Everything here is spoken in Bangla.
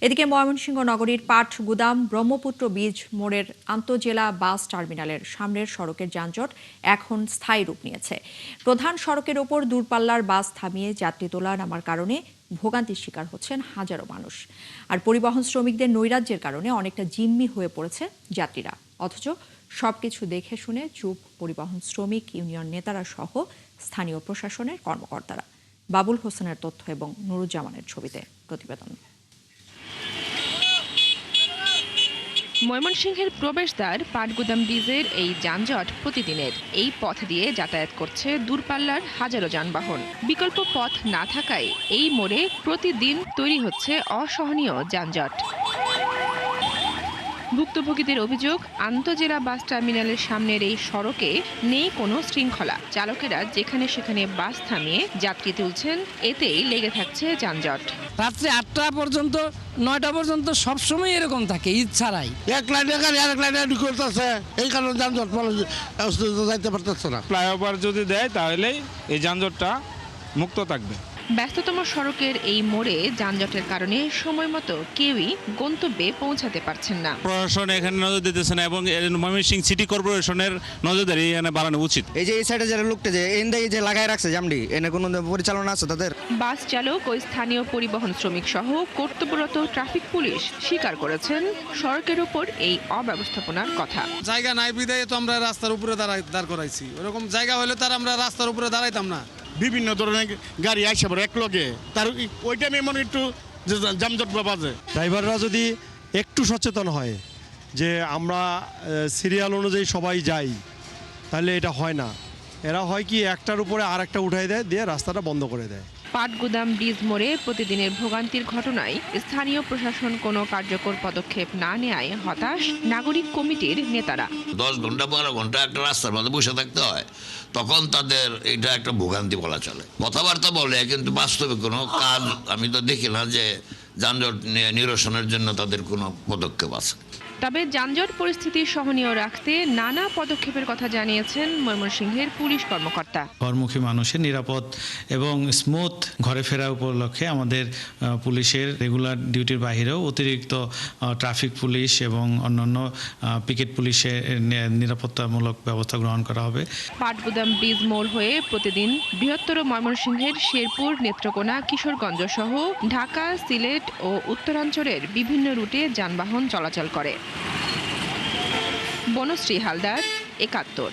এদিকে ময়মনসিংহ নগরীর পাটগুদাম ব্রহ্মপুত্র বীজ মোড়ের আন্তজেলা বাস টার্মিনালের সামনের সড়কের যানজট এখন স্থায়ী রূপ নিয়েছে। প্রধান সড়কের ওপর দূরপাল্লার বাস থামিয়ে যাত্রী তোলা নামার কারণে ভোগান্তির শিকার হচ্ছেন হাজারো মানুষ। আর পরিবহন শ্রমিকদের নৈরাজ্যের কারণে অনেকটা জিম্মি হয়ে পড়েছে যাত্রীরা। অথচ সবকিছু দেখে শুনে চুপ পরিবহন শ্রমিক ইউনিয়ন নেতারা সহ স্থানীয় প্রশাসনের কর্মকর্তারা। বাবুল হোসেনের তথ্য এবং নুরুজ্জামানের ছবিতে প্রতিবেদন। ময়মনসিংহের প্রবেশদ্বার পাটগুদাম ব্রিজের এই যানজট প্রতিদিনের। এই পথ দিয়ে যাতায়াত করছে দূরপাল্লার হাজারো যানবাহন। বিকল্প পথ না থাকায় এই মোড়ে প্রতিদিন তৈরি হচ্ছে অসহনীয় যানজট। ভুক্তভোগীদের অভিযোগ, আন্তজেলা বাস টার্মিনালের সামনের এই সড়কে নেই কোনো শৃঙ্খলা। চালকেরা যেখানে সেখানে বাস থামিয়ে যাত্রী তুলছেন, এতেই লেগে থাকছে যানজট। রাত্রে 8টা পর্যন্ত 9টা পর্যন্ত সবসময় এরকম থাকে, ঈদ ছাড়াই। এক লাইনে গাড়ি আরেক লাইনে ঢুকতেছে, এই কারণে যানজট যাইতে পারতেছে না। ফ্লাইওভার যদি দেয় তাহলে এই যানজটটা মুক্ত থাকবে। ব্যস্ততম সড়কের এই মোড়ে যানজটের কারণে সময় মতো কেউই গন্তব্যে পৌঁছাতে পারছেন না। প্রশাসন এখানে নজর দিতেছে না এবং ময়মনসিংহ সিটি কর্পোরেশনের নজরদারি এখানে বাড়ানো উচিত। এই যে এই সাইডে যারা লোকটা যে যে লাগাই রাখছে জামডি, এনে কোনো পরিচালনা আছে তাদের? বাস চালক ও স্থানীয় পরিবহন শ্রমিক সহ কর্তব্যরত ট্রাফিক পুলিশ স্বীকার করেছেন সড়কের উপর এই অব্যবস্থাপনার কথা। জায়গা নাই বিধায় তো আমরা রাস্তার উপরে দাঁড় করাইছি। ওরকম জায়গা হলে তার আমরা রাস্তার উপরে দাঁড়াইতাম না। বিভিন্ন ধরনের গাড়ি আসে এক লগে, তার ওই টাইমে মনে একটু যানজট বাজে। ড্রাইভাররা যদি একটু সচেতন হয় যে আমরা সিরিয়াল অনুযায়ী সবাই যাই, তাহলে এটা হয় না। এরা হয় কি একটার উপরে আর একটা উঠাই দেয়, দিয়ে রাস্তাটা বন্ধ করে দেয়। পাটগুদাম ব্রিজ মোড়ে প্রতিদিনের ভোগান্তির ঘটনায় স্থানীয় প্রশাসন কোনো কার্যকর পদক্ষেপ না নেয় হতাশ নাগরিক কমিটির নেতারা। 10 ঘন্টা 12 ঘন্টা একটা রাস্তার মধ্যে বসে থাকতে হয়, তখন তাদের এটা একটা ভোগান্তি বলা চলে। কথাবার্তা বলে কিন্তু বাস্তবে কোনো কাজ আমি তো দেখি না যে যানজট নিরসনের জন্য তাদের কোনো পদক্ষেপ আছে। তবে যানজট পরিস্থিতি সহনীয় রাখতে নানা পদক্ষেপের কথা জানিয়েছেন ময়মনসিংহের পুলিশ কর্মকর্তা। ঘরমুখী মানুষের নিরাপদ এবং স্মুথ ঘরে ফেরা উপলক্ষে আমাদের পুলিশের রেগুলার ডিউটির বাইরেও অতিরিক্ত ট্রাফিক পুলিশ এবং অন্যান্য পিকেট পুলিশের নিরাপত্তামূলক ব্যবস্থা গ্রহণ করা হবে। পাটগুদাম ব্রিজ মোড় হয়ে প্রতিদিন বৃহত্তর ময়মনসিংহের শেরপুর, নেত্রকোনা, কিশোরগঞ্জ সহ ঢাকা, সিলেট ও উত্তরাঞ্চলের বিভিন্ন রুটে যানবাহন চলাচল করে। বনশ্রী হালদার, ৭১।